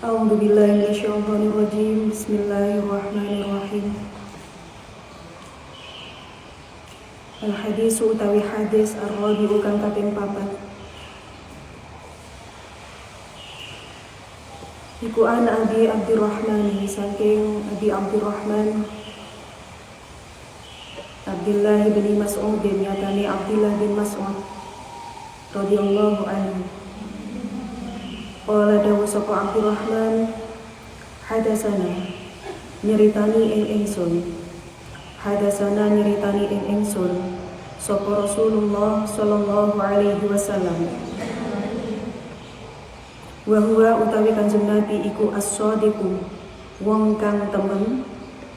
A'udzu billahi minasyaitonir rajim. Bismillahirrahmanirrahim. Al hadisu utawi hadis ar-rabi'u kang kaping 4. Iku an Abi Abdurrahman saking Abi Abdurrahman Abdullah bin Mas'ud nyatane Abdullah bin Mas'ud radhiyallahu anhu. Qala dawu sapa Abdurrahman hadasana nyeritani ing ingsun. Hadasana nyeritani ing ingsun sapa Rasulullah sallallahu alaihi wasallam. Wa huwa utawi Kanjeng Nabi iku as-shadiqu wong kang temen,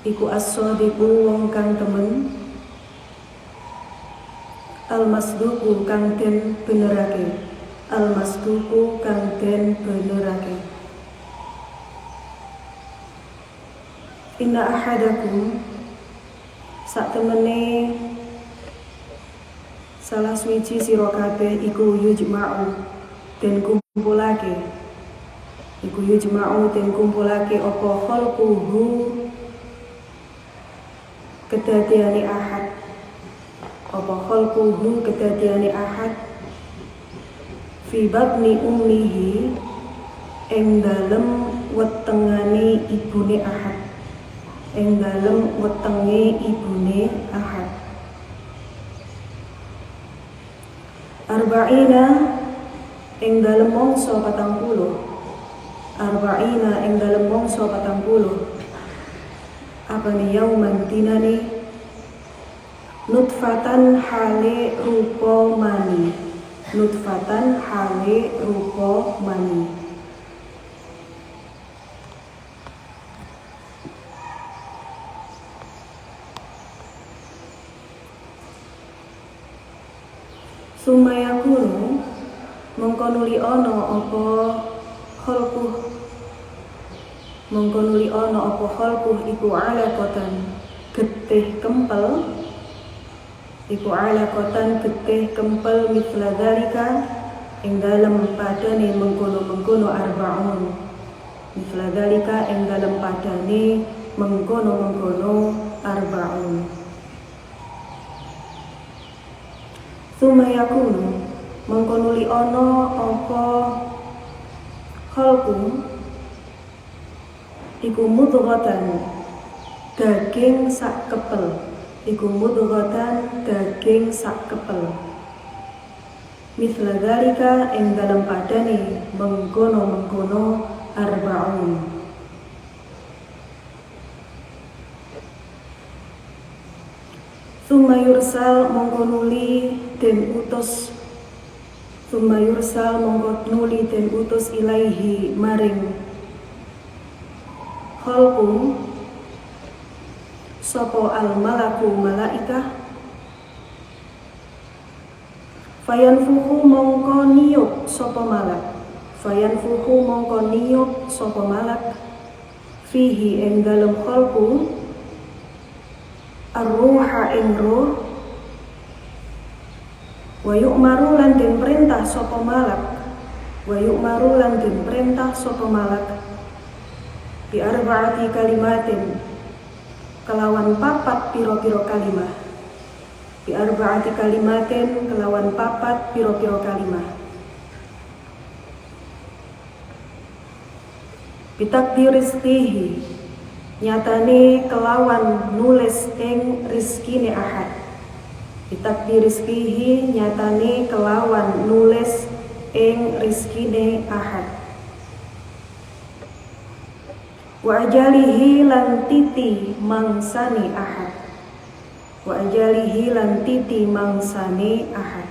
iku as-shadiqu wong kang temen, al-masduqu kang den benerake, al-masduqu kang den benerake. Inna ahadakum sak temene salah suci sira kabeh iku yujma'u den kumpulake, iku yujma'u den kumpulake apa khalquhu kedadiane ahad, apa khalquhu kedadiane ahad fi batni ummihi ing dalem wetengane ibune ahad, ing dalem wetenge ibune ahad. Arba'ina ing dalem mangsa 40, arba'ina ing dalem mangsa 40. Apane yauman dinane nutfatan hale rupa mani, nutfatan hale rupa mani. Sumayakunu mongko nuli ana apa khalquh, mongko nuli ana apa khalquh iku alaqatan getih kempel, iku alaqatan getih kempel mithla dzalika ing dalem padane mengkono-mengkono arba'un, mithla dzalika ing dalem padane mengkono-mengkono arba'un. Sumayakunu mongko nuli ana apa khalqu iku mudghatan daging sak kepel, iku mudghatan daging sak kepel, mithla dzalika ing dalem padane mengkono-mengkono arba'un. Summa yursal mongko nuli den utus, summa yursal mongko nuli den utus ilaihi maring khalqu sapa al malaku malaikah, fayanfuhu mongko niyup sapa malak, fayanfuhu mongko niyup sapa malak fihi ing dalem khalqu ar-ruha ing ruh, wa yu'maru lan den perintah sapa malak, wa yu'maru lan den perintah sapa malak bi arba'ati kalimatin kelawan papat pira-pira kalimah, bi arba'ati kalimatin kelawan papat pira-pira kalimah, bitakdir rizqihi nyatane kelawan nulis ing rizkine ahad, bitakdir rizqihi nyatane kelawan nulis ing rizkine ahad, wa ajalihi lan titi mangsane ahad, wa ajalihi lan titi mangsane ahad.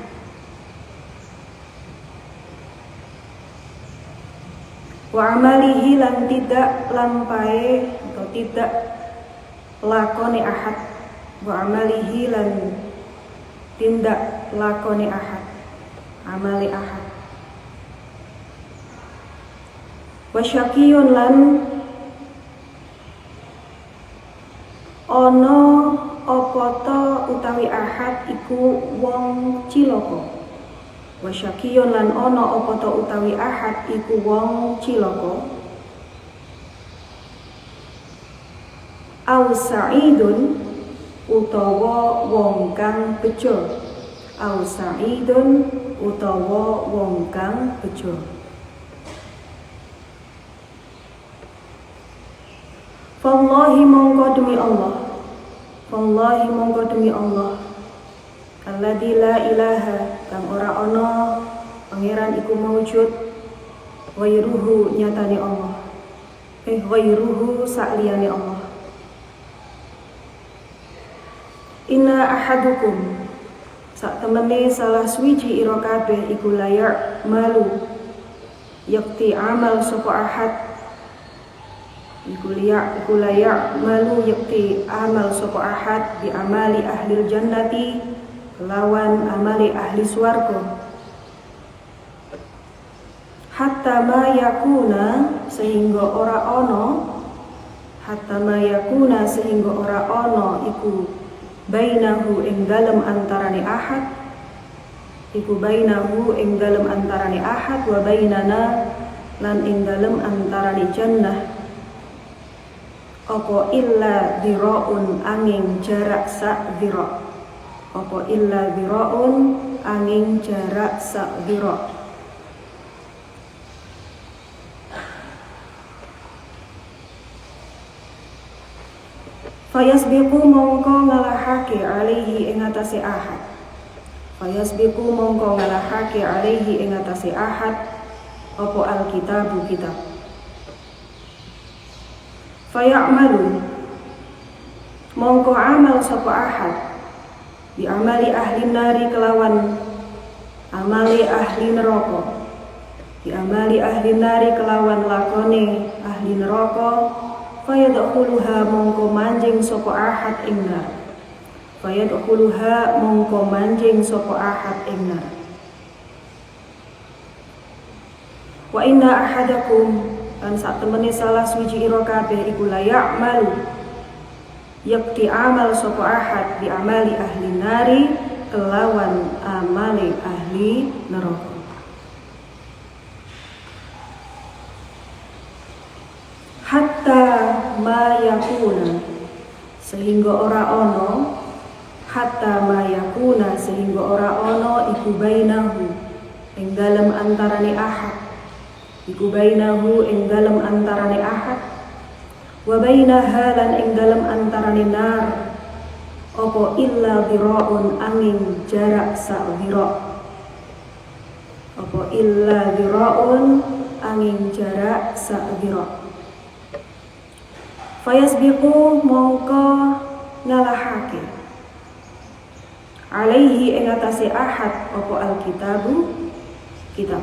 Wa amalihi lan tidak lampae atau tidak lakone ahad, wa amalihi lan tindak lakone ahad, amali ahad. Wa syaqiyun lan ana apa ta utawi ahad iku wong cilaka, wa syaqiyun lan ana apa ta utawi ahad iku wong cilaka, au sa'idun utawa wong kang bejo, au sa'idun utawa wong kang bejo. Wallahi mongko demi Allah, wallahi mongko demi Allah, alladzi la ilaha kang ora ana pangeran iku maujud, ghairuhu nyatane Allah, ghairuhu sakliyane Allah. Inna ahadukum sak temene salah suwiji ira kabeh iku layak malu yakti amal sapa ahad, iku layak malu yakti amal sapa ahad bi amali ahli jannati lawan amali ahli swarga, hatta ma yakuna sehingga ora ono, hatta ma yakuna sehingga ora ono iku bainahu ing dalem antarane ahad, iku bainahu ing dalem antarane ahad wa bainana lan ing dalem antarane jannah apa illa dhiraun angin jarak sak dhira, apa illa dhiraun angin jarak sak dhira. Fayasbiqu mongko ngalahake alaihi ing atase ahad, fayasbiqu mongko ngalahake alaihi ing atase ahad apa alkitabu kitab. Fayamalu mongko amal sapa ahad bi amali ahli nari kelawan amali ahli neraka, bi amali ahli nari kelawan lakone ahli neraka. Fayadkhuluha mongko manjing sapa ahad ing nar, fayadkhuluha mongko manjing sapa ahad ing nar. Wa inna ahadakum lan sak temene salah suci ira kabeh iku layak malu yakti amal sapa ahad bi amali ahli nari kelawan amali ahli neraka. Hatta ma yakuna sehingga ora ono, hatta ma yakuna sehingga ora ono iku bainahu ing dalem antarane ahad, iku bainahu ing dalem antarane ahad wa bainaha lan ing dalem antarane nar apa illa dhiraun angin jarak sak dhira, apa illa dhiraun angin jarak sak dhira. Fayasbiqu mongko ngalahake alaihi ing atase ahad apa alkitabu kitab.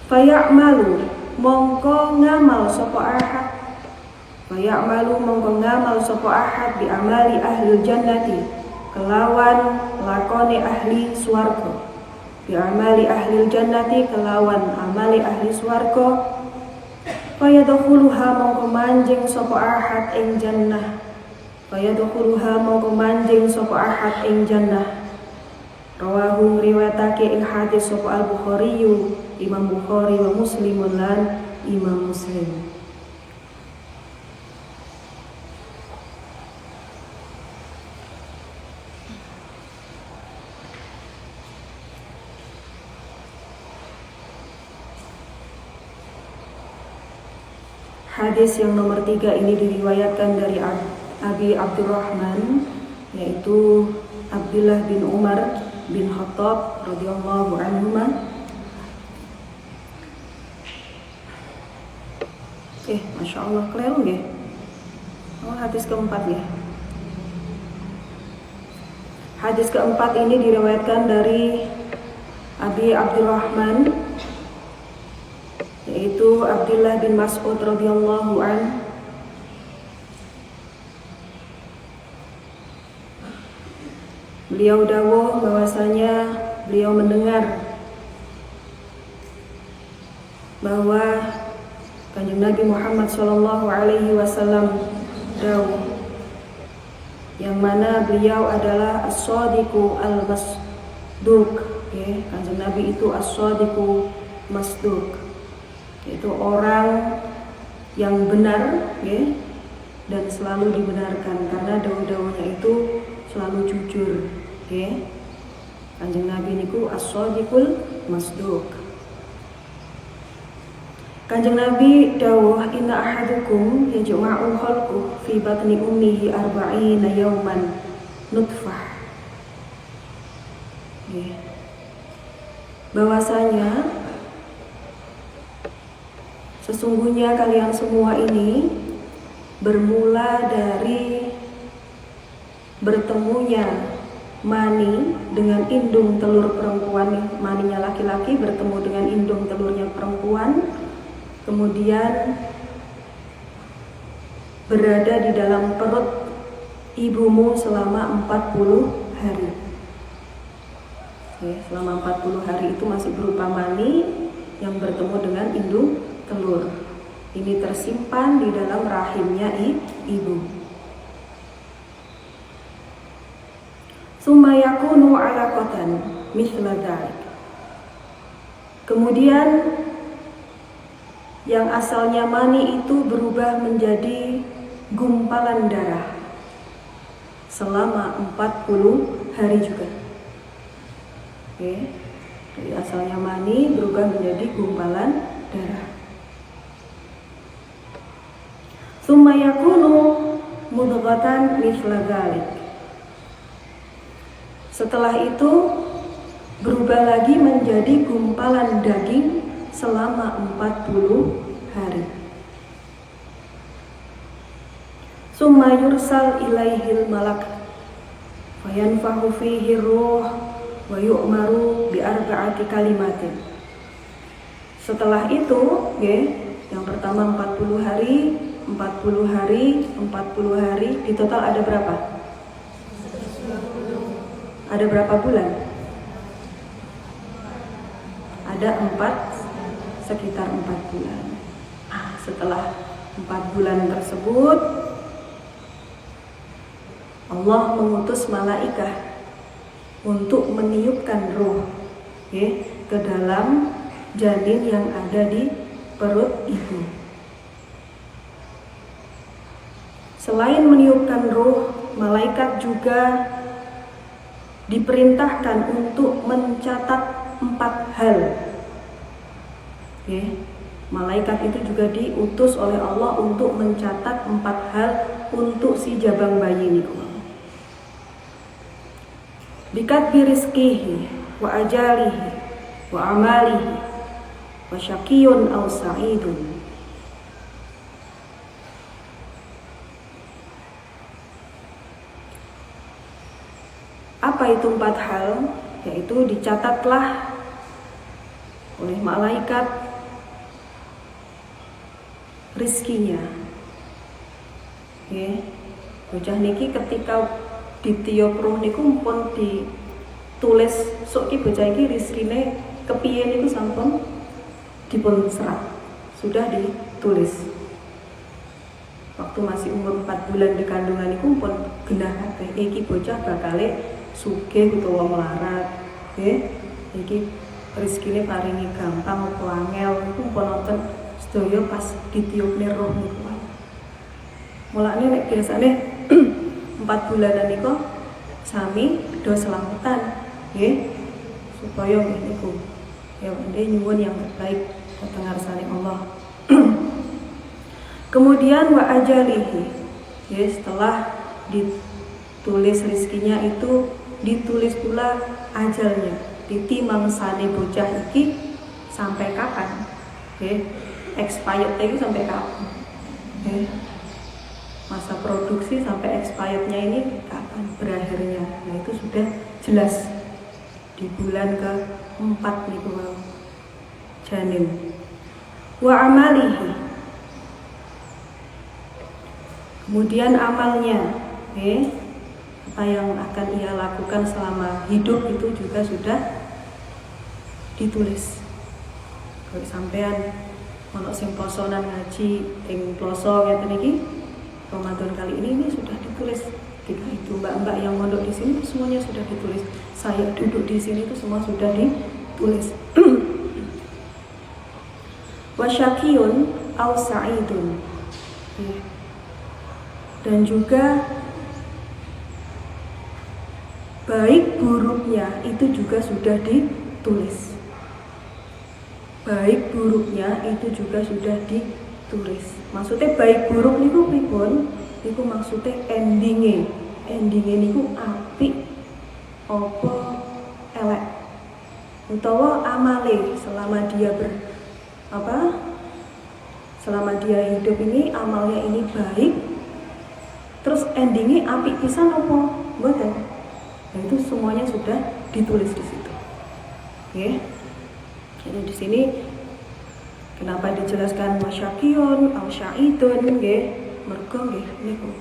Fayamalu mongko ngamal sapa ahad, fayamalu mongko ngamal sapa ahad bi amali ahli jannati kelawan lakone ahli swarga, bi amali ahli jannati kelawan amali ahli swarga. Fayadkhuluha mongko manjing sapa ahad ing jannah, fayadkhuluha mongko manjing sapa ahad ing jannah. Rawahu riwayatake ing hadis sapa Al-Bukhari, Imam Bukhari wa Muslimun lan Imam Muslim. Hadis yang nomor 3 ini diriwayatkan dari Abi Abdurrahman, yaitu Abdullah bin Umar bin Khattab radhiyallahu anhuma. Masya Allah, keliru ya? Oh, hadis keempat ya. Hadis keempat ini diriwayatkan dari Abi Abdurrahman, yaitu Abdullah bin Mas'ud radhiyallahu an. Beliau dawuh bahwasanya beliau mendengar bahwa Kanjeng Nabi Muhammad sallallahu alaihi wasallam dawuh, yang mana beliau adalah as-shadiqu al-masduq, ya. Kanjeng Nabi itu as-shadiqu masduq, yaitu orang yang benar, ya, dan selalu dibenarkan karena dawuh-dawuhnya itu selalu jujur, ya. Kanjeng Nabi niku as-shadiqul masduq. Kanjeng Nabi dawuh, inna ahadukum yajma'u khalquhu fi batni ummihi 40 yawman nutfah. Ya. Bahwasanya sesungguhnya kalian semua ini bermula dari bertemunya mani dengan indung telur perempuan, maninya laki-laki bertemu dengan indung telurnya perempuan, kemudian berada di dalam perut ibumu selama 40 hari. Ya, selama 40 hari itu masih berupa mani yang bertemu dengan indung telur. Ini tersimpan di dalam rahimnya ibu. Tsumma yakunu 'alaqatan mithla dzalik. Kemudian yang asalnya mani itu berubah menjadi gumpalan darah selama 40 hari juga. Oke. Dari asalnya mani berubah menjadi gumpalan darah. Tsumma yakunu mudghatan mithla dzalik. Setelah itu berubah lagi menjadi gumpalan daging selama 40 hari. Summa yursal ilaihil malak fayanfahu fihi ruh wa yu'maru bi arba'ati kalimatin. Setelah itu, ya, yang pertama 40 hari, 40 hari, 40 hari, di total ada berapa? Ada berapa bulan? Ada sekitar 4 bulan. Setelah 4 bulan tersebut, Allah mengutus malaikah untuk meniupkan ruh, ya, ke dalam janin yang ada di perut ibu. Selain meniupkan ruh, malaikat juga diperintahkan untuk mencatat 4 hal. Okay. Malaikat itu juga diutus oleh Allah untuk mencatat 4 hal untuk si jabang bayi ini. Bikat birizkihi wa ajalihi wa amalihi wa syaqiyun aw sa'idun. Apa itu 4 hal? Yaitu dicatatlah oleh malaikat rizkinya. Oke. Bocah niki ketika ditiup ruh niku pun ditulis sok ki bocah iki rizkine kepiye niku sampun dipun serat. Sudah ditulis. Waktu masih umur 4 bulan di kandungan niku pun genah kabeh iki bocah bakale sugih utawa melarat, nggih. Iki rezekine paringi gampang apa angel niku pun nonton sedaya pas ditiupne roh niku. Mulane nek biasane 4 bulanan niku sami do selamatan, nggih. Supaya niku ya ndek nyuwun yang terbaik dhateng ngarsane Allah. Kemudian wa ajalihi, ya, setelah ditulis rizkinya itu ditulis pula ajalnya, ditimang sane bocah iki sampai kapan, okay. Expired itu sampai kapan, okay. Masa produksi sampai expirednya ini kapan berakhirnya. Nah itu sudah jelas di bulan ke-4 nih janin. Wa amalihi, kemudian amalnya, okay. Apa yang akan ia lakukan selama hidup itu juga sudah ditulis. Kalau sampean ono sing posonan ngaji ing ploso ngeten iki Ramadan kali ini sudah ditulis. Ketika itu mbak-mbak yang mondok di sini semuanya sudah ditulis. Saya duduk di sini itu semua sudah ditulis. Wasyakiyun aw sa'idun. Dan juga baik buruknya itu juga sudah ditulis. Baik buruknya itu juga sudah ditulis. Maksudnya baik buruk niku pripun? Niku maksudnya endinge niku apik apa elek. Utawa amale selama dia selama dia hidup ini amalnya ini baik. Terus endingnya apik pisan apa? Mboten. Nah, itu semuanya sudah ditulis di situ. Oke. Jadi di sini kenapa dijelaskan masyakiyun aw syaidun nggih? Mergo nggih niku.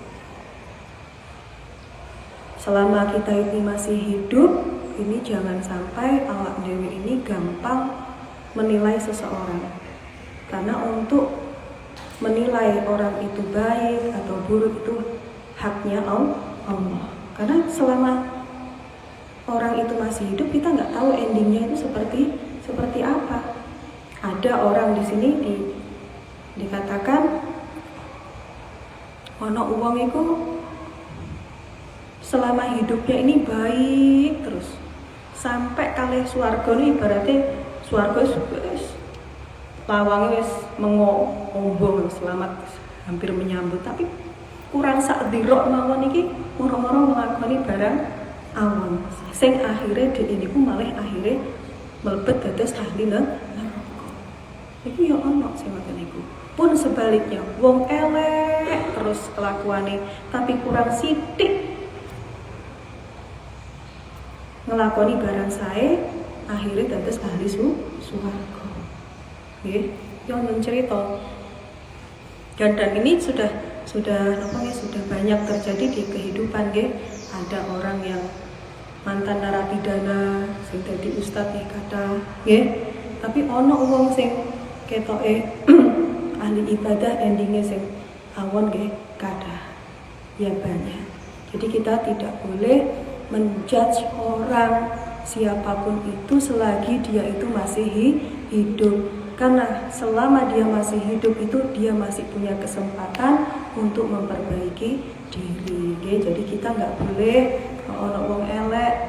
Selama kita ini masih hidup, ini jangan sampai awak dewi ini gampang menilai seseorang. Karena untuk menilai orang itu baik atau buruk itu haknya Allah. Karena selama orang itu masih hidup, kita nggak tahu endingnya itu seperti apa. Ada orang di sini dikatakan ono uang itu selama hidupnya ini baik terus sampai kalih swarga ini ibaratnya swarga wis lawange wis mengombong selamat hampir menyambut, tapi kurang sak dirok mawon iki moro-moro nglakoni barang awon sing akhire dhek niku malah akhire mlebet dados ahli neraka. Iku ya ono sing ngoten niku. Pun sebaliknya wong elek terus kelakuane tapi kurang sithik ngelakoni barang sae akhirnya dados ahli swarga. Nggih, yo cerita. Dan ini sudah banyak terjadi di kehidupan nggih. Ada orang yang mantan narapidana sing dadi ustaz nggih kata nggih. Tapi ono wong sing ketoke ahli ibadah endingnya sing awon nggih kathah. Ya banyak. Jadi kita tidak boleh menjudge orang siapapun itu selagi dia itu masih hidup. Karena selama dia masih hidup itu dia masih punya kesempatan untuk memperbaiki diri. Okay? Jadi kita nggak boleh orang wong elek,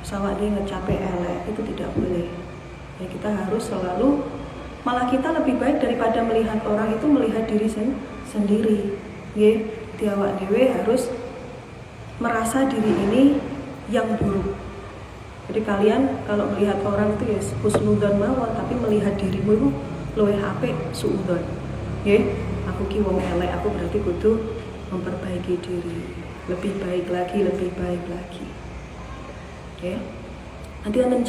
pesawat dia ngecapek elek, itu tidak boleh. Ya, kita harus selalu, malah kita lebih baik daripada melihat orang itu melihat diri sendiri. Okay? Awak dewe harus merasa diri ini yang buruk. Jadi kalian kalau melihat orang itu ya husnudzon mawon, tapi melihat dirimu itu luwih apik suudzon. Nggih, aku ki wong elek, aku berarti kudu memperbaiki diri. Lebih baik lagi. Oke. Nanti wonten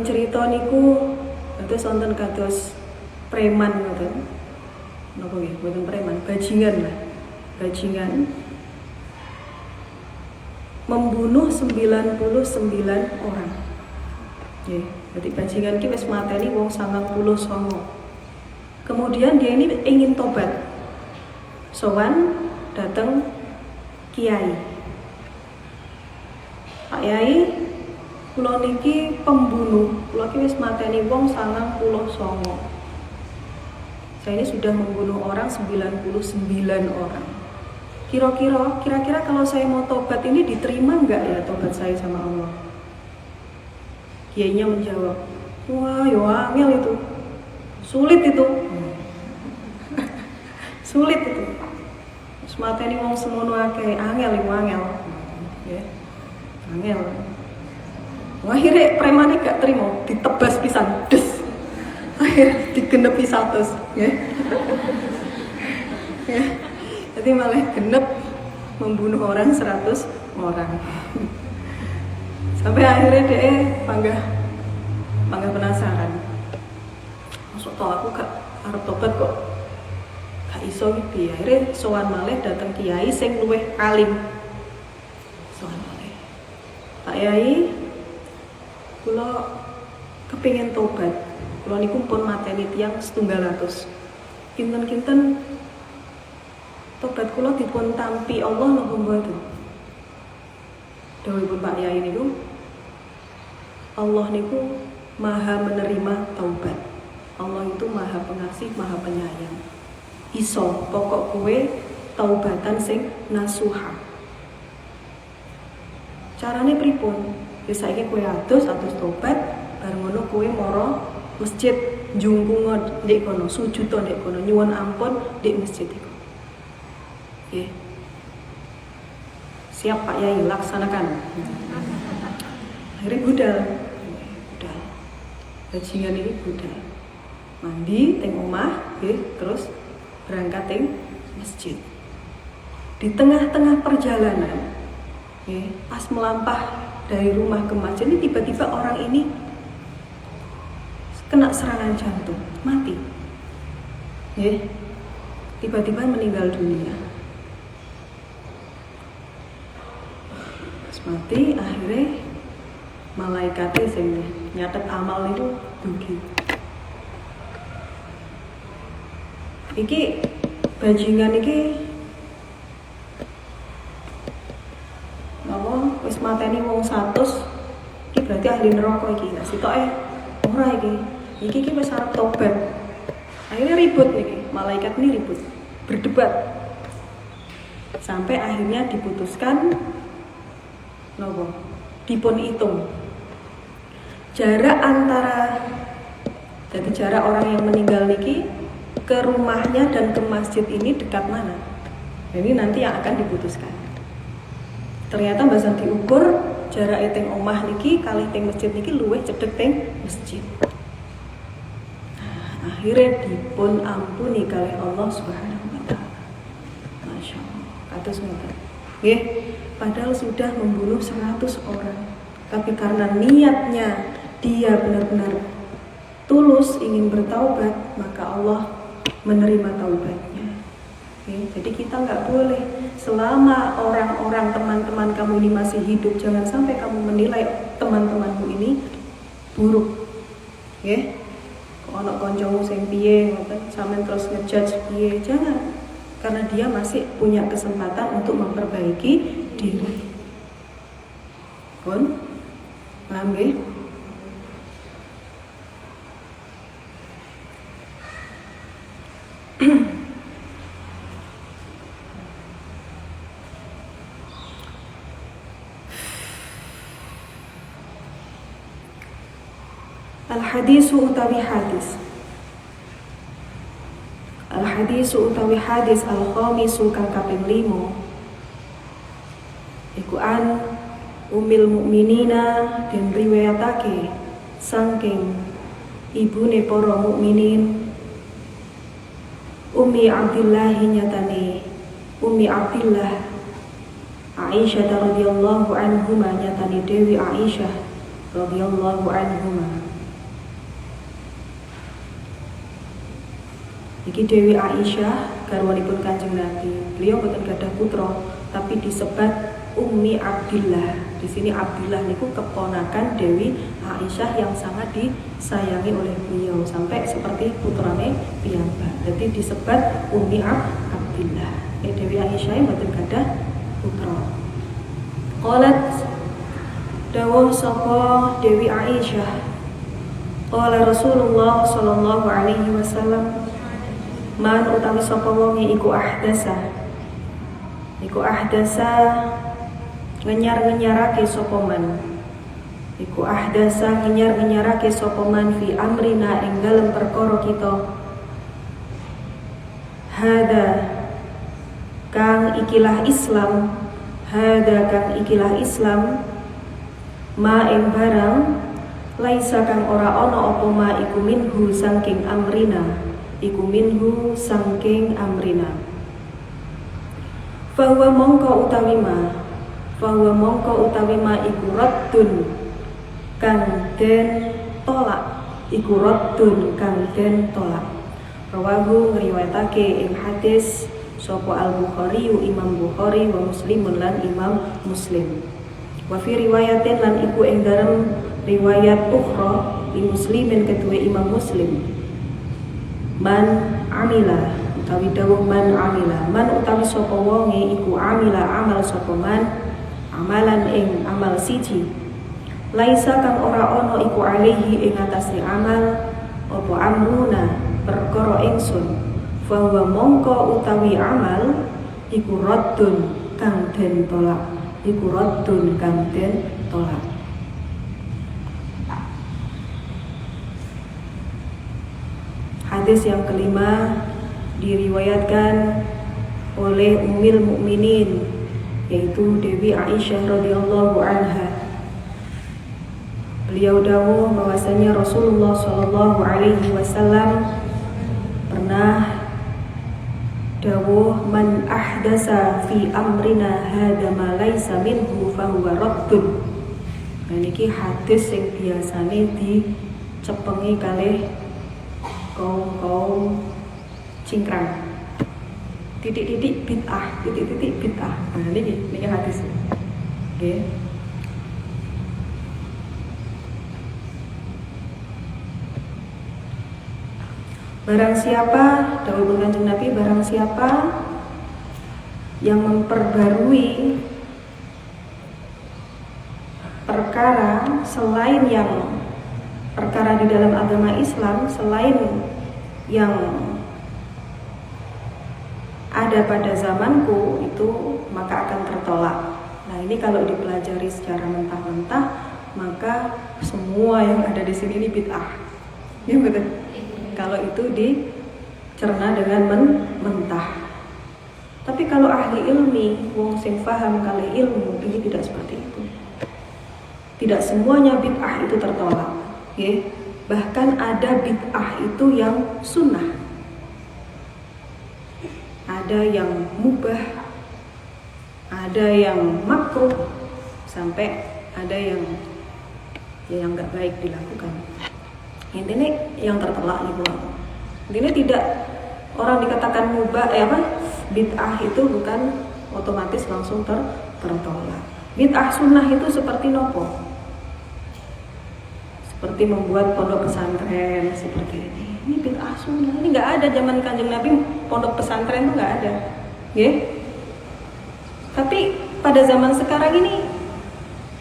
cerita niku terus wonten kados preman ngoten. Napa nggih? Mboten preman, bajingan lah. Bajingan membunuh 99 orang. Nggih, jadi bajingan ki wis mateni wong 99. Kemudian dia ini ingin tobat. Sowan datang kiai. Pak Yai, kula niki pembunuh. Kula ki wis mateni wong 99. Saya ini sudah membunuh orang 99 orang. Kira-kira kalau saya mau tobat ini diterima enggak ya tobat saya sama Allah? Kiainya menjawab, wah yo angel itu, sulit itu. Sulit itu. Semateni wong semono akeh, angel. Ya. Angel. Akhirnya premannya gak terima, ditebas pisan, des. Akhirnya digenepi 100, ya. Ya. Jadi malah genep membunuh orang 100 orang. Sampai akhirnya dia panggah penasaran. Masuk tau aku gak arep tobat kok gak iso iki. Akhirnya sowan malih dateng kiai sing luwih alim. Sowan malih. Pak Yai, kula kepengin tobat. Kula niku pun mateni tiyang 700. Kinten-kinten tobat kula dipun tampi Allah napa mboten? Dawuhipun Pak Yai niku, Allah niku Maha menerima taubat. Allah itu maha pengasih, maha penyayang. Iso, pokok kue taubatan sing nasuha. Carane pripun? Ya saiki kue atus tobat, bareng ngono kue moro masjid njungkunga ndek kono, sujud ndek kono, nyuwun ampun ndek masjid iku. Nggih. Siap Pak Yai, laksanakan. Akhirnya budal. Bajingan ini budal. Mandi teng omah, terus berangkat teng masjid. Di tengah-tengah perjalanan, pas melampah dari rumah ke masjid ini tiba-tiba orang ini kena serangan jantung, mati. Tiba-tiba meninggal dunia. Pas mati, akhirnya malaikatnya sing nyatet amal itu dugi. Iki bajingan iki napa wis mateni wong 100, iki berarti ahli neraka iki. Lah sitoke ora iki. Iki wis arep tobat. Akhirnya ribut iki, malaikat ini ribut, berdebat. Sampai akhirnya diputuskan napa? Dipun hitung. Jarak antara orang yang meninggal niki ke rumahnya dan ke masjid ini dekat mana? Ini nanti yang akan diputuskan. Ternyata mbasan diukur jarak teng omah niki kali teng masjid niki luwih cedhek teng masjid. Nah, akhirnya dipun ampuni kali Allah Subhanahu wa taala. Masya Allah. Kados ngoten. Nggih, padahal sudah membunuh 100 orang. Tapi karena niatnya dia benar-benar tulus ingin bertaubat, maka Allah menerima taubatnya. Jadi kita nggak boleh selama orang-orang teman-teman kamu ini masih hidup, jangan sampai kamu menilai teman-temanmu ini buruk. Ono kancamu sing piye ngoten sampean terus ngejudge piye, jangan. Karena dia masih punya kesempatan untuk memperbaiki diri. Pun paham nggih? Al-hadisu utawi hadis. Al-hadisu utawi hadis al-khamisu kang kaping 5. Iku an Ummil Mukminina den riwayatake saking ibune para mukminin Ummi Abdillah nyatane Ummi Abdillah Aisyah radhiyallahu anhuma nyatane Dewi Aisyah radhiyallahu anhuma. Iki Dewi Aisyah garwanipun Kanjeng Nabi. Beliau boten gadah putra tapi disebat Ummi Abdillah. Di sini Abdillah niku keponakan Dewi Aisyah yang sangat disayangi oleh beliau sampai seperti putrane piyambak. Jadi disebat Ummi Abdillah. Dewi Aisyah mboten gadah putra. Qalat dawuh sapa Dewi Aisyah. Qala Rasulullah sallallahu alaihi wasallam man utawi sapa wong iku ahdasa ngenyar-ngenyarake sapa man iku ahdasa ngenyar-ngenyarake sapa man fi amrina ing dalem perkara kita hada kang ikilah Islam ma ing barang laisa kang ora ana apa ma iku minhu saking amrina Fahuwa mongko utawi ma iku raddun kang den tolak. Rawahu ngriwayatake ing hadis sapa Al-Bukhari Imam Bukhari wa Muslimun lan Imam Muslim. Wa fi riwayatin lan iku ing dalem riwayat ukhra li Muslimin kedue Imam Muslim. Man amila utawi dawuh man utawi sapa wonge iku amila amal sapa man amalan ing amal siji laisa kang ora ana iku alaihi ing atase amal apa amruna perkara ingsun fa huwa mongko utawi amal iku raddun kang den tolak, iku raddun kang den tolak. Hadis yang kelima diriwayatkan oleh Ummul Mukminin yaitu Dewi Aisyah radhiyallahu anha. Beliau dawuh bahwasanya Rasulullah sallallahu alaihi wasallam pernah dawuh man ahdasa fi amrina hadza ma laisa minhu fa huwa raddun. Nah niki hadis sing biasane dicepengi kalih kaum cingkrang. Titik-titik bid'ah, titik-titik bid'ah. Nah niki hadis. Nggih. Barang siapa, dawuh Kanjeng Nabi, barang siapa yang memperbarui perkara selain yang perkara di dalam agama Islam, selain yang ada pada zamanku itu, maka akan tertolak. Nah ini kalau dipelajari secara mentah-mentah, maka semua yang ada di sini ini bid'ah. Ya betul. Kalau itu dicerna dengan mentah. Tapi kalau ahli ilmi, wong sing paham kali ilmu, ini tidak seperti itu. Tidak semuanya bid'ah itu tertolak. Ya. Bahkan ada bid'ah itu yang sunnah. Ada yang mubah, ada yang makruh, sampai ada yang nggak baik dilakukan. Intinya yang tertelak nih Bu. Intinya tidak orang dikatakan mubah bid'ah itu bukan otomatis langsung tertolak. Bid'ah sunnah itu seperti nopo? Seperti membuat pondok pesantren seperti ini. Ini bid'ah sunnah. Ini nggak ada zaman Kanjeng Nabi pondok pesantren itu nggak ada. Ya? Tapi pada zaman sekarang ini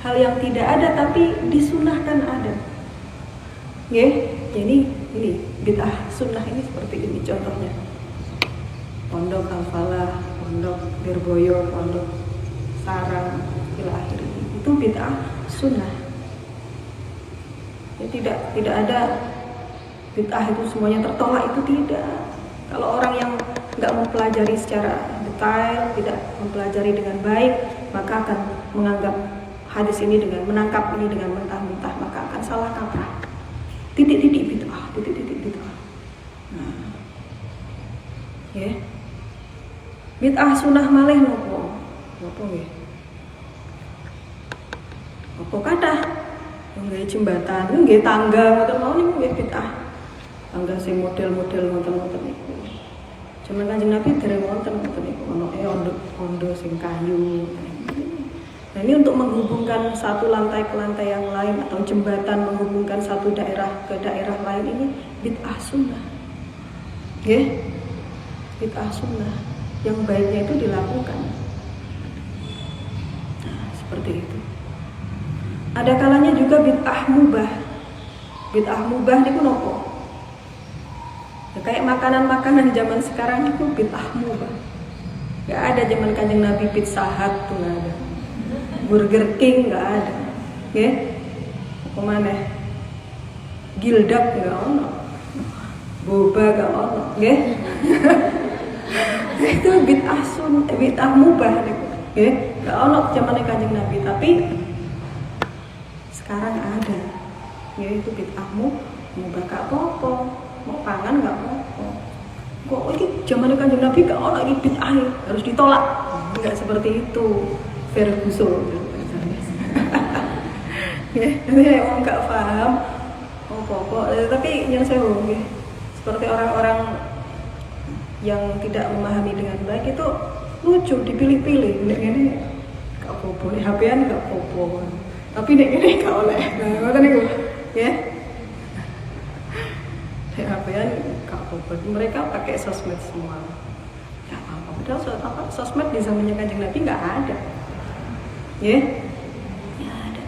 hal yang tidak ada tapi disunahkan ada. Jadi ini bid'ah sunnah ini seperti ini contohnya. Pondok Al-Falah, pondok Lirboyo, pondok Sarang, ila akhirnya itu bid'ah sunnah. Ya, tidak ada bid'ah itu semuanya tertolak, itu tidak. Kalau orang yang nggak mempelajari secara detail, tidak mempelajari dengan baik, maka akan menganggap hadis ini menangkap ini dengan mentah-mentah, maka akan salah kaprah. Titik-titik bid'ah, titik-titik bid'ah. Nah, ya. Bid'ah sunnah malih nopo? Nopo nggih? Apa kathah? Nggih jembatan, nggih tangga, ngoten mau niku nggih bid'ah. Tangga sing model-model ngoten-ngoten niku. Cuman Kanjeng Nabi dereng wonten ngoten niku, ana ondo sing kayu. Nah ini untuk menghubungkan satu lantai ke lantai yang lain atau jembatan menghubungkan satu daerah ke daerah lain, ini bid'ah sunnah. Bid'ah sunnah yang baiknya itu dilakukan. Nah, seperti itu. Ada kalanya juga bid'ah mubah. Bid'ah mubah niku nopo? Ya, kayak makanan-makanan zaman sekarang itu bid'ah mubah. Gak ada zaman Kanjeng Nabi Pizza Hut tuh gak ada. Burger King nggak ada, apa mana? Gildak nggak ono, boba nggak ono, itu bid'ah mubah, nggak ono zaman Kanjeng Nabi, tapi sekarang ada, itu bid'ah mubah gak apa-apa, mau pangan nggak apa-apa. Kok ini zaman Kanjeng Nabi nggak ono lagi bid'ah harus ditolak, nggak seperti itu. Ferguson, ini orang nggak paham, pokok. Tapi yang saya hubungi seperti orang-orang yang tidak memahami dengan baik itu lucu, dipilih-pilih. Ini nggak popo, HP-an nggak popo, tapi ini nggak oleh. Nah, apa nih ya? HP-an nggak popo. Mereka pakai sosmed semua. Nggak apa-apa. Padahal sosmed di zamannya Kanjeng Nabi nggak ada. Ya ada.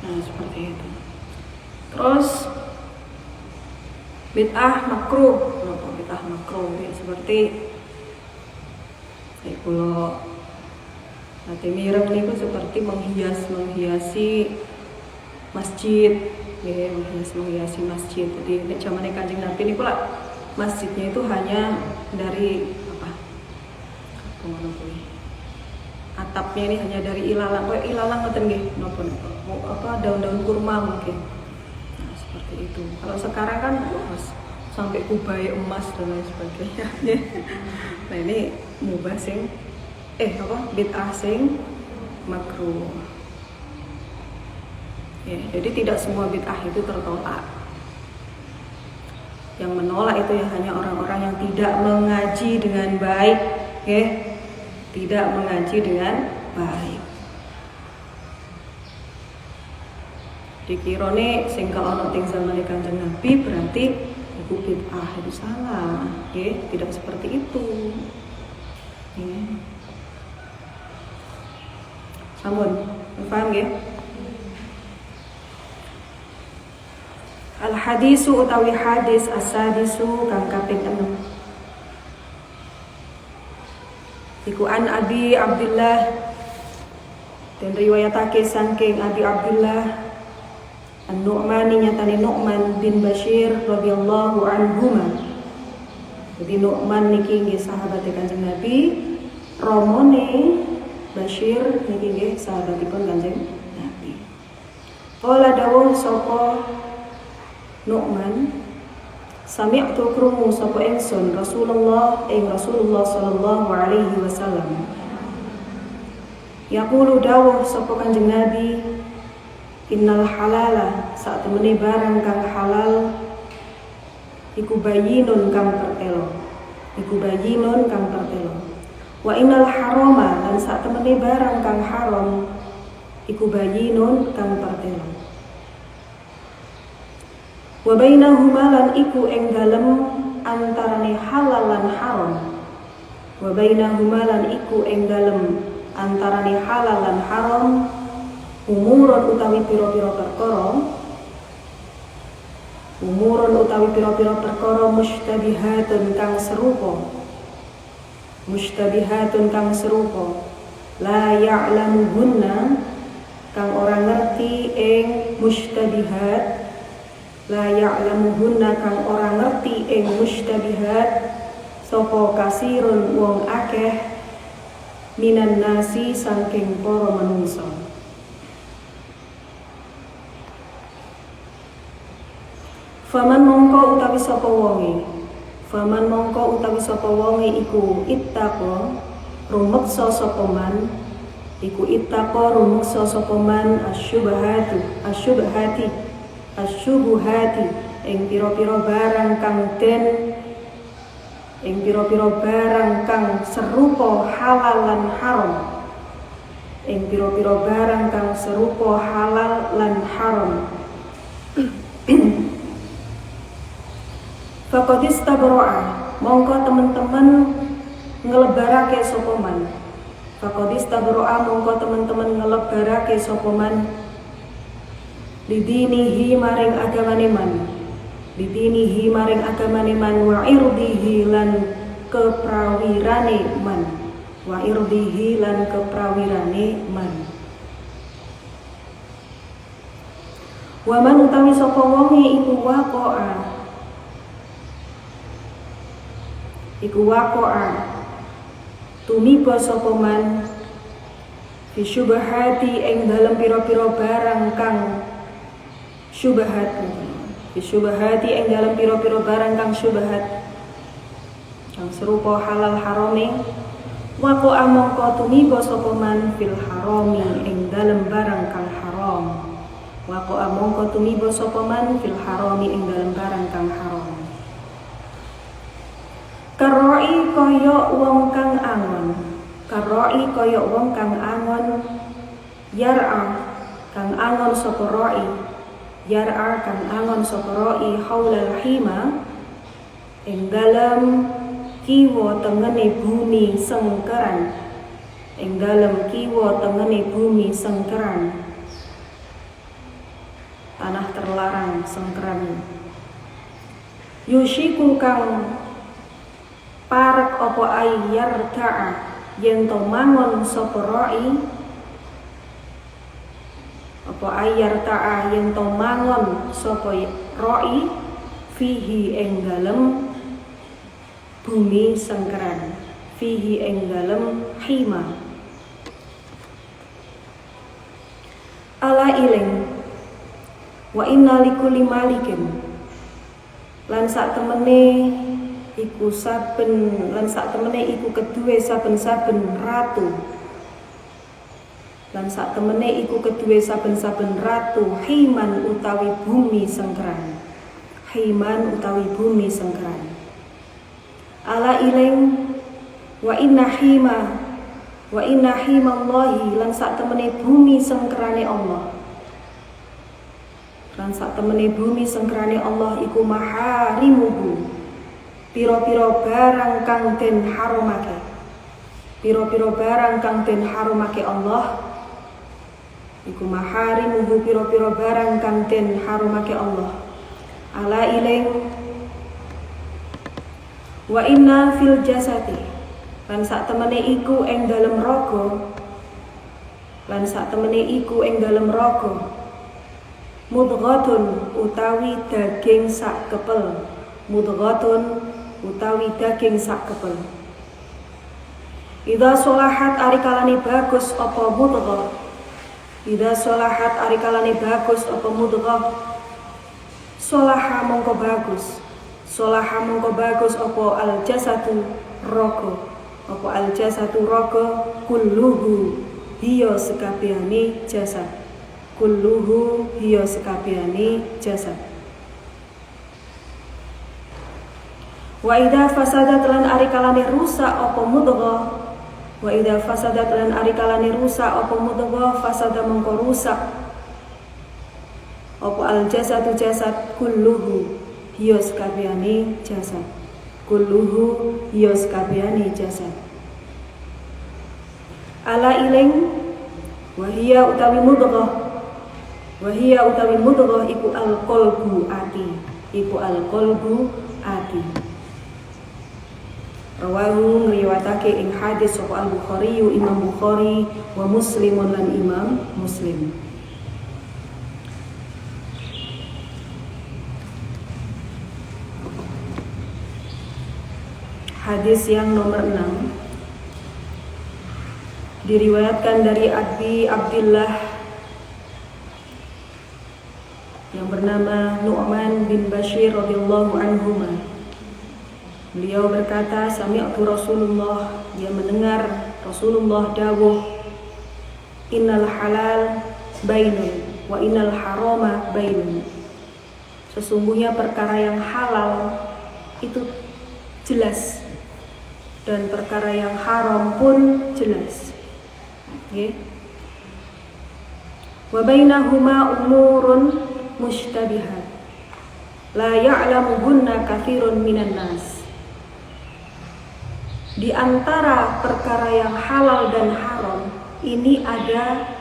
Nah seperti itu. Terus bid'ah makruh. Kenapa bid'ah makruh? Ya, seperti kula nanti mireng niku seperti menghiasi masjid, ya, menghiasi masjid. Jadi zaman Kanjeng Nabi niku lah masjidnya itu hanya dari atapnya ini hanya dari ilalang ngoten nggih, napa daun-daun kurma mungkin. Nah, seperti itu. Kalau sekarang kan sampai kubai emas dan lain sebagainya. Nah, ini mubah sing bid'ah sing makruh. Ya, jadi tidak semua bid'ah itu tertolak. Yang menolak itu ya hanya orang-orang yang tidak mengaji dengan baik, ya. Tidak mengaji dengan baik. Dikirone sing kalau ting zaman Kanjeng Nabi berarti iku bid'ah, itu salah, ya. Tidak seperti itu. Ya. Sampun, paham ya? Al hadisu utawi hadis as-sadisu kang kaping 6. Iku an Abi Abdullah, dan riwayatake saking Abi Abdullah An-Nu'mani nyatane Nu'man bin Bashir radhiyallahu anhuma. Jadi Nu'man niki nggih sahabat Kanjeng Nabi, romone Bashir niki nggih sahabatipun Kanjeng Nabi. Qala dawuh sapa Nu'man, sami'tu krungu sapa ingsun Rasulullah sallallahu alaihi wasallam. Yaqulu dawuh sapa Kanjeng Nabi, innal halala sak temene barang kang halal iku bayyinun kang pertelo. Wa innal harama lan sak temene barang kang haram iku bayyinun kang pertelo. Wa bainahuma lan iku ing dalem antarane halal lan haram. Wa bainahuma lan iku ing dalem antarane halal lan haram umurun utawi pira-pira perkara mustabihatun kang serupa la ya'lamuhunna kang ora ngerti ing mustabihat sapa kasirun wong akeh minan nasi saking para manungsa. Faman mongko utawi sapa wonge iku ittaqa rumeksa sapa man asyubuhati ing pira-pira barang kang serupa halal lan haram. Faqad istabro'a mongko teman-teman ngelebarake sapa man lidinihi maring agamane man wa irdihi lan keprawirane man wa man utawi sapa wonge iku waqa'a tumiba sapa man fi syubhati ing dalem pira-pira barang kang syubhat kang serupa halal harame waqa'a mongko tumiba sapa man fil harami ing dalem barang kang haram Karoi kaya wong kang angon yar'a kang angon sapa roi haulal hima ing dalem kiwa tengene bumi sengkeran tanah terlarang sengkeran. Yushiku kang parek apa ayyar ta'a yen to mangon sapa ra'i, apa ayyar ta'a yen to mangon sapa ra'i fihi ing dalem bumi sengkeran, fihi ing dalem hima. Ala iling wa inna likulli malikin lan sak temene iku kedue saben-saben ratu, lan sak temene iku kedue saben-saben ratu himan utawi bumi sengkeran, himan utawi bumi sengkeran. Ala iling wa inna himallahi lan sak temene bumi sengkerane Allah, lan sak temene bumi sengkerane Allah iku maharimuhu, piro-piro barang kang den harumake, piro-piro barang kang den harumake Allah iku maharimuhu, piro-piro barang kang den harumake Allah. Ala iling wa inna fil jasati lan sak temene iku ing dalem raga, lan sak temene iku ing dalem raga mudghatun utawi daging sak kepel, mudghatun utawi daging sak kepel. Idza sholahat arikalane bagus apa mudghah, idza sholahat arikalane bagus apa mudghah, sholaha mongko bagus, sholaha mongko bagus apa al jasadu raga, apa al jasadu raga kulluhu hiya sekabehane jasad, kulluhu hiya sekabehane jasad. Wa idza fasadat lan arikalane rusak apa mudghah, wa idza fasadat lan arikalane rusak apa mudghah fasada mongko rusak apa al jasadu jasad kulluhu hiya sekabehane jasad, kulluhu hiya sekabehane jasad. Ala iling wahia utawi mudghah iku al-qalbu ati, iku al-qalbu ati. Rawahu ngriwatake ing hadis sapa al-Bukhari, Imam Bukhari wa Muslimun lan Imam Muslim. Hadis yang nomor 6 diriwayatkan dari Abi Abdullah yang bernama Nu'man bin Bashir radhiyallahu anhuma. Beliau berkata, sami'tu Rasulullah, dia mendengar Rasulullah dawuh, innal halal bainun wa innal harama bainun. Sesungguhnya perkara yang halal itu jelas dan perkara yang haram pun jelas. Okay. Wa bainahuma umurun mushtabihat la ya'lamuhunna katsirun minan nas. Di antara perkara yang halal dan haram ini ada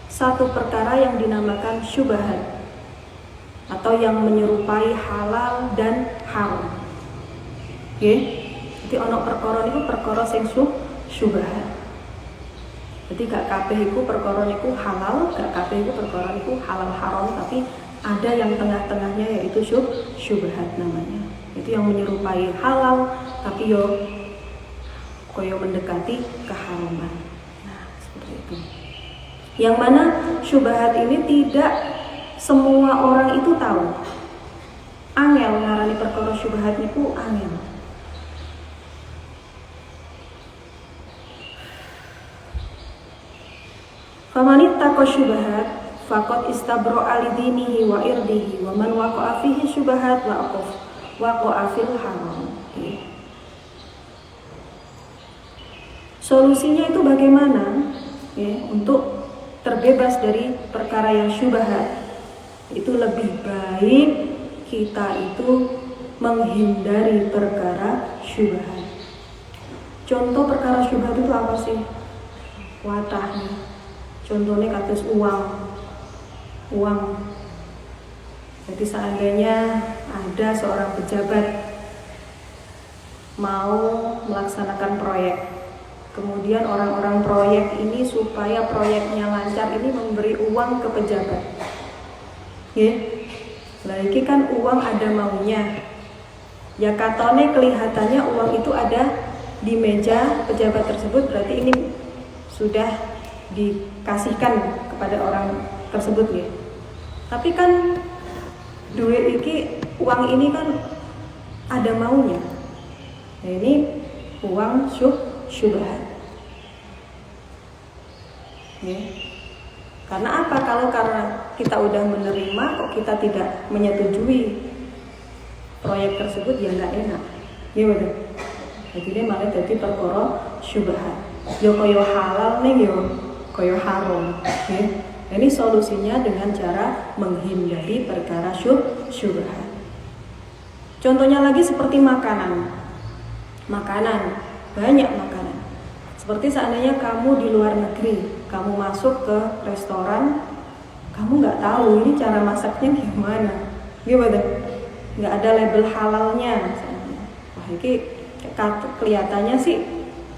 satu perkara yang dinamakan syubhat atau yang menyerupai halal dan haram. Oke, jadi ono perkara niku perkara sing syubhat. Jadi gak kabeh iku perkara niku halal, gak kabeh iku perkara niku halal haram, tapi ada yang tengah-tengahnya yaitu syubhat namanya. Itu yang menyerupai halal tapi yo koyo mendekati keharaman. Nah, seperti itu. Yang mana syubhat ini tidak semua orang itu tahu. Angel ngarani perkara syubhat niku angel. Famanit taqa syubhat faqad istabro'a li dinihi wa irdihi wa man waqa'a fihi syubhat waqa'a fil haram. Okay. Solusinya itu bagaimana? Ya, untuk terbebas dari perkara yang syubhat. Itu lebih baik kita itu menghindari perkara syubhat. Contoh perkara syubhat itu apa sih? Watahnya. Contohnya kados uang. Jadi seandainya ada seorang pejabat mau melaksanakan proyek, kemudian orang-orang proyek ini supaya proyeknya lancar ini memberi uang ke pejabat. Lagi kan uang ada maunya. Ya katone kelihatannya uang itu ada di meja pejabat tersebut, berarti ini sudah dikasihkan kepada orang tersebut ya. Tapi kan uang ini kan ada maunya. Nah ini uang syubhat. Karena apa? Karena kita udah menerima kok kita tidak menyetujui proyek tersebut, ya nggak enak. Iya betul. Jadi ini malah jadi perkara syubhat. Yo koyo halal nih yo koyo haram. Ini solusinya dengan cara menghindari perkara syubhat. Contohnya lagi seperti makanan, banyak makanan. Seperti seandainya kamu di luar negeri, kamu masuk ke restoran, kamu nggak tahu ini cara masaknya gimana, gimana? Nggak ada label halalnya. Wah ini kelihatannya sih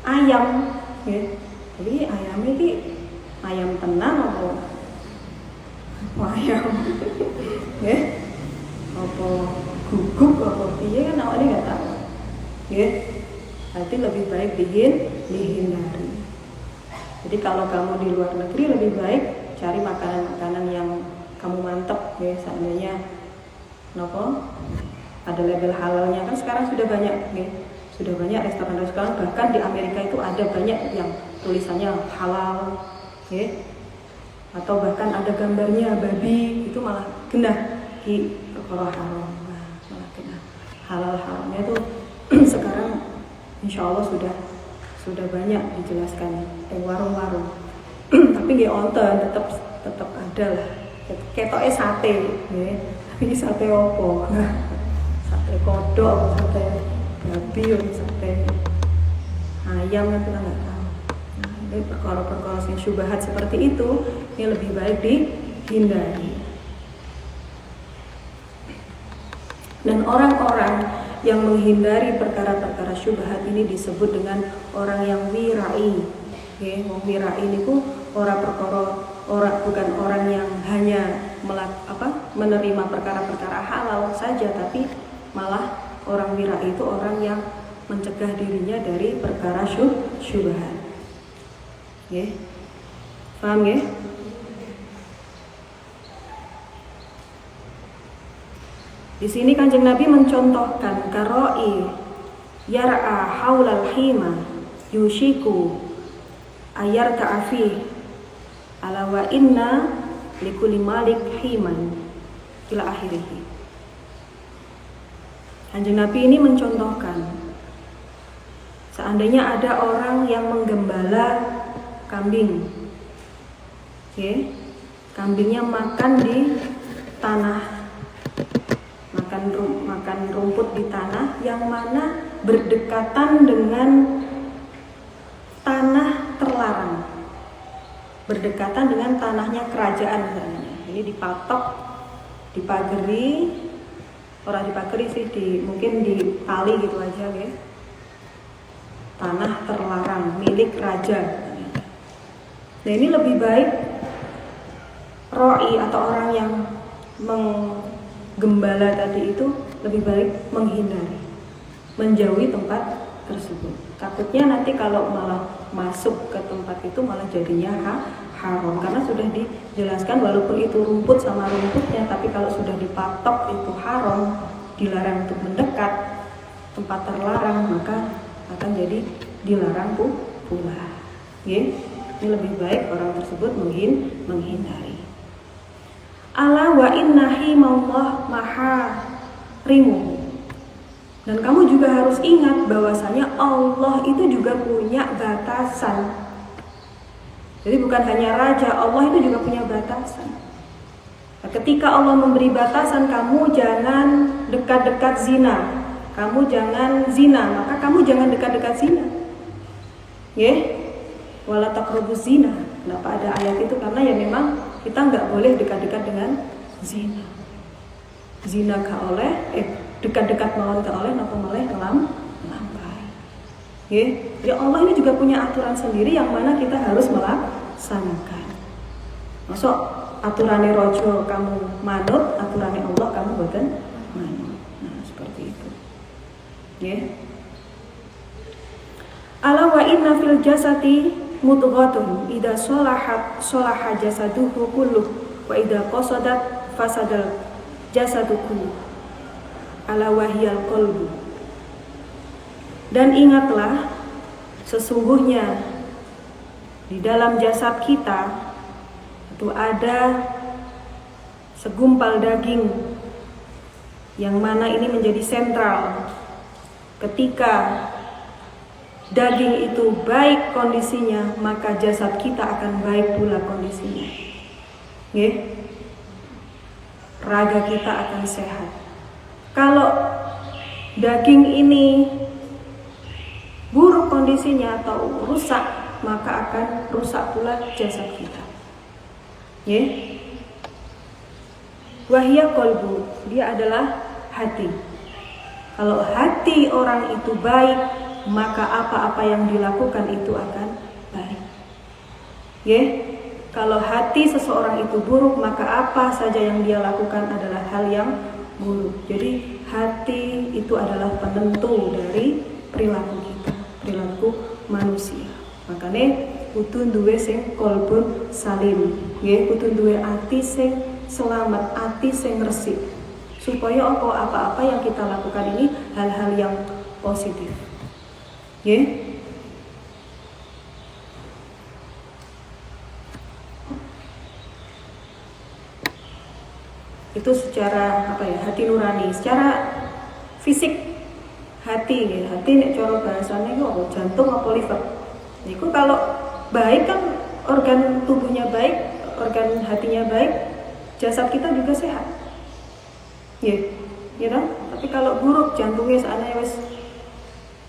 ayam, ya. Tapi ayamnya ini ayam tenang atau ayam, ya? Apa gugup apa piye kan awalnya nggak tahu, ya. Nanti lebih baik dihindari. Jadi kalau kamu di luar negeri lebih baik cari makanan-makanan yang kamu mantep ya, seandainya ada label halalnya. Kan sekarang sudah banyak ya, sudah banyak restoran-restoran, bahkan di Amerika itu ada banyak yang tulisannya halal ya, atau bahkan ada gambarnya babi, itu malah genah di perkara haram. Nah, malah genah. Halal haramnya itu sekarang insya Allah sudah banyak dijelaskan di warung-warung. Tapi nggak onten, tetap ada lah. Ketoknya sate, ya. Tapi sate opo? Sate kodok, sate babi, sate ayam itu kita nggak tahu. Nah, ini perkara-perkara yang syubhat seperti itu, ini lebih baik dihindari. Dan orang-orang yang menghindari perkara-perkara syubhat ini disebut dengan orang yang wirai. Okay? Wirai ini ku bukan orang yang hanya menerima perkara-perkara halal saja, tapi malah orang wirai itu orang yang mencegah dirinya dari perkara syubhat. Okay? Paham ya? Di sini Kanjeng Nabi mencontohkan karoi yar'a haulal hima yushiku ayar ta'afi ala wa inna likulli malik himan ila akhirih. Kanjeng Nabi ini mencontohkan seandainya ada orang yang menggembala kambing, kambingnya makan di tanah, makan rumput di tanah yang mana berdekatan dengan tanah terlarang, berdekatan dengan tanahnya kerajaan misalnya. Ini dipatok, dipageri, orang dipageri sih, mungkin di tali gitu aja ya. Tanah terlarang milik raja. Nah ini lebih baik roi atau orang yang gembala tadi itu lebih baik menghindari, menjauhi tempat tersebut. Takutnya nanti kalau malah masuk ke tempat itu malah jadinya haram, karena sudah dijelaskan walaupun itu rumput sama rumputnya, tapi kalau sudah dipatok itu haram, dilarang untuk mendekat tempat terlarang, maka akan jadi dilarang pula. Ini lebih baik orang tersebut menghindari. Ala wa innahi maullah maharimuhu. Dan kamu juga harus ingat bahwasanya Allah itu juga punya batasan. Jadi bukan hanya raja, Allah itu juga punya batasan. Nah, ketika Allah memberi batasan, kamu jangan dekat-dekat zina, kamu jangan zina, maka kamu jangan dekat-dekat zina. Wala taqrabuz zina. Kenapa ada ayat itu? Karena ya memang kita nggak boleh dekat-dekat dengan zina. zina gak oleh, dekat-dekat mawon gak oleh, napa malih nglampahi. Nggih, ya Allah ini juga punya aturan sendiri yang mana kita harus melaksanakan. Masuk aturannya rojo kamu manut, aturannya Allah kamu boten manut. Nah, seperti itu. Nggih. Ala wa inna fil jasati mudghatun idza sholaha jasaduhu kulluh wa idza qasadat fasadal jasadu kulluh. Ala wahiyal qalbu. Dan ingatlah sesungguhnya di dalam jasad kita itu ada segumpal daging yang mana ini menjadi sentral. Ketika daging itu baik kondisinya, maka jasad kita akan baik pula kondisinya. Nggih. Raga kita akan sehat. Kalau daging ini buruk kondisinya atau rusak, maka akan rusak pula jasad kita. Nggih. Wahya qalbu, dia adalah hati. Kalau hati orang itu baik, maka apa-apa yang dilakukan itu akan baik. Nggih. Kalau hati seseorang itu buruk, maka apa saja yang dia lakukan adalah hal yang buruk. Jadi hati itu adalah penentu dari perilaku kita, perilaku manusia. Makanya kudu duwe sing qalbun salim, nggih, kudu duwe ati sing selamat, ati sing resik. Supaya apa-apa yang kita lakukan ini hal-hal yang positif. Nggih. Itu secara hati nurani, secara fisik hati nggih. Hati nek cara bahasane iku apa? Jantung apa liver. Niku kalau baik kan organ tubuhnya baik, organ hatinya baik, jasad kita juga sehat. Nggih. Ya kan? Tapi kalau buruk jantungnya seandainya wis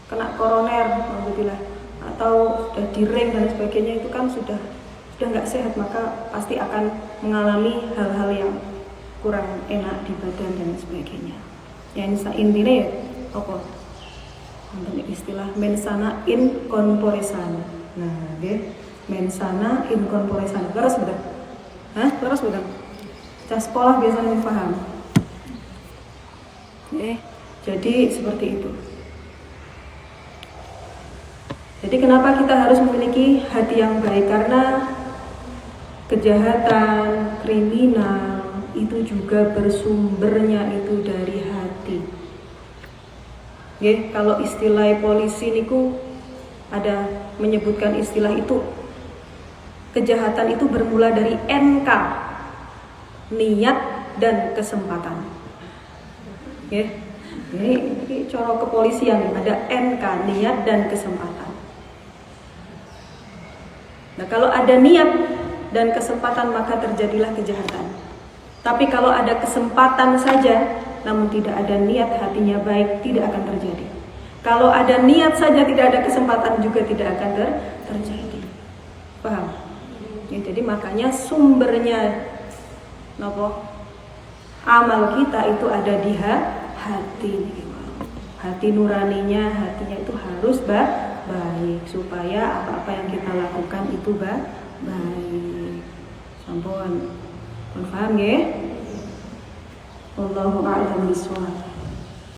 kena koroner alhamdulillah atau sudah diring dan sebagainya, itu kan sudah nggak sehat, maka pasti akan mengalami hal-hal yang kurang enak di badan dan sebagainya. Ya intinya ya apa? Istilah mensana in corpore sano. Nah, nggih, mensana in corpore sano. Terus betul? Terus betul. Cah sekolah biasanya paham. Jadi seperti itu. Jadi kenapa kita harus memiliki hati yang baik? Karena kejahatan, kriminal itu juga bersumbernya itu dari hati. Nggih, kalau istilah polisi niku ada menyebutkan istilah itu. Kejahatan itu bermula dari NK, niat dan kesempatan. Nggih. Ini cara kepolisian ada NK, niat dan kesempatan. Nah, kalau ada niat dan kesempatan maka terjadilah kejahatan. Tapi kalau ada kesempatan saja namun tidak ada niat, hatinya baik, tidak akan terjadi. Kalau ada niat saja tidak ada kesempatan juga tidak akan terjadi. Paham? Ya, jadi makanya sumbernya amal kita itu ada di hati. Hati nuraninya, hatinya itu harus baik supaya apa-apa yang kita lakukan itu baik. Sampun paham nggih? Wallahu a'lam bishawab.